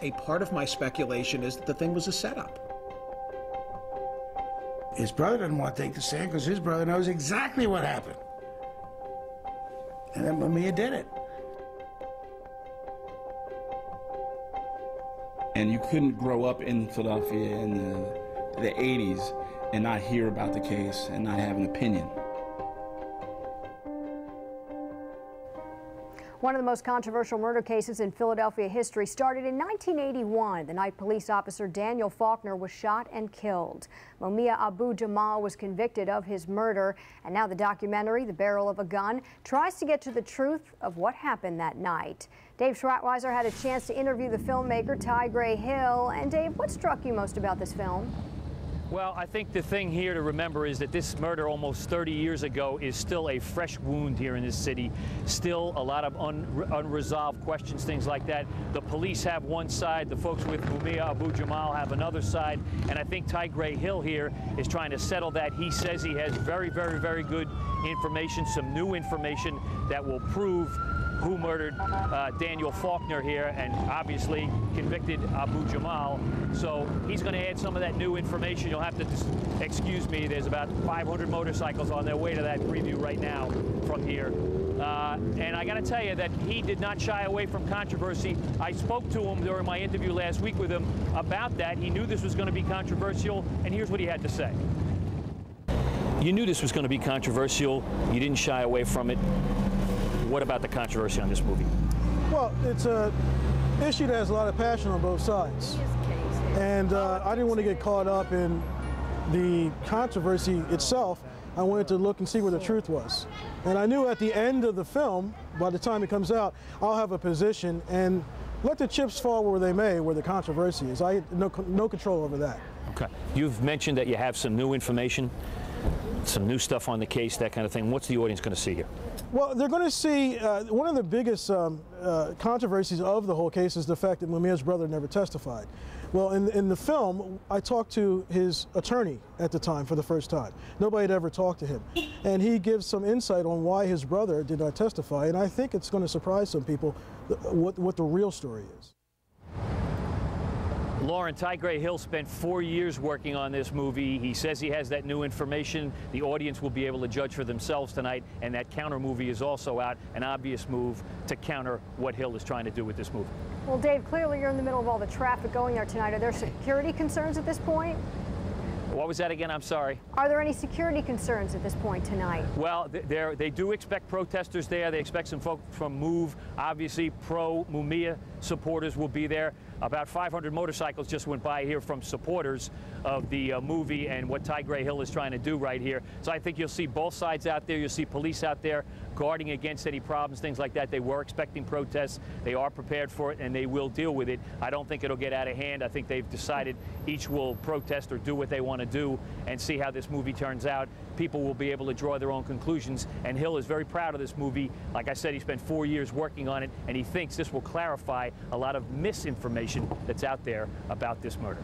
a part of my speculation is that the thing was a setup. His brother didn't want to take the stand because his brother knows exactly what happened. And then Mumia did it. And you couldn't grow up in Philadelphia in the 80s and not hear about the case and not have an opinion. One of the most controversial murder cases in Philadelphia history started in 1981. The night police officer Daniel Faulkner was shot and killed. Mumia Abu Jamal was convicted of his murder, and now the documentary, The Barrel of a Gun, tries to get to the truth of what happened that night. Dave Schratweiser had a chance to interview the filmmaker Tigray Hill. And Dave, what struck you most about this film? Well, I think the thing here to remember is that this murder almost 30 years ago is still a fresh wound here in this city. Still a lot of unresolved questions, things like that. The police have one side, the folks with Mumia Abu Jamal have another side, and I think Tigray Hill here is trying to settle that. He says he has very, very, very good information, some new information that will prove who murdered Daniel Faulkner here and obviously convicted Abu Jamal. So he's going to add some of that new information. You'll have to excuse me. There's about 500 motorcycles on their way to that preview right now from here. And I got to tell you that he did not shy away from controversy. I spoke to him during my interview last week with him about that. He knew this was going to be controversial, and here's what he had to say. You knew this was going to be controversial. You didn't shy away from it. What about the controversy on this movie? Well, it's an issue that has a lot of passion on both sides. And I didn't want to get caught up in the controversy itself. I wanted to look and see where the truth was. And I knew at the end of the film, by the time it comes out, I'll have a position and let the chips fall where they may, where the controversy is. I have no control over that. Okay. You've mentioned that you have some new information, some new stuff on the case, that kind of thing. What's the audience going to see here? Well, they're going to see one of the biggest controversies of the whole case is the fact that Mumia's brother never testified. Well, in the film, I talked to his attorney at the time for the first time. Nobody had ever talked to him. And he gives some insight on why his brother did not testify. And I think it's going to surprise some people what the real story is. Lauren, Tigray Hill spent 4 years working on this movie. He says he has that new information. The audience will be able to judge for themselves tonight, and that counter movie is also out, an obvious move to counter what Hill is trying to do with this movie. Well, Dave, clearly you're in the middle of all the traffic going there tonight. Are there security concerns at this point? What was that again? I'm sorry. Are there any security concerns at this point tonight? Well, they do expect protesters there. They expect some folks from MOVE. Obviously, pro-Mumia supporters will be there. About 500 motorcycles just went by here from supporters of the movie and what Tigray Hill is trying to do right here. So I think you'll see both sides out there. You'll see police out there guarding against any problems, things like that. They were expecting protests. They are prepared for it, and they will deal with it. I don't think it'll get out of hand. I think they've decided each will protest or do what they want to do and see how this movie turns out. People will be able to draw their own conclusions, and Hill is very proud of this movie. Like I said, he spent 4 years working on it, and he thinks this will clarify a lot of misinformation that's out there about this murder.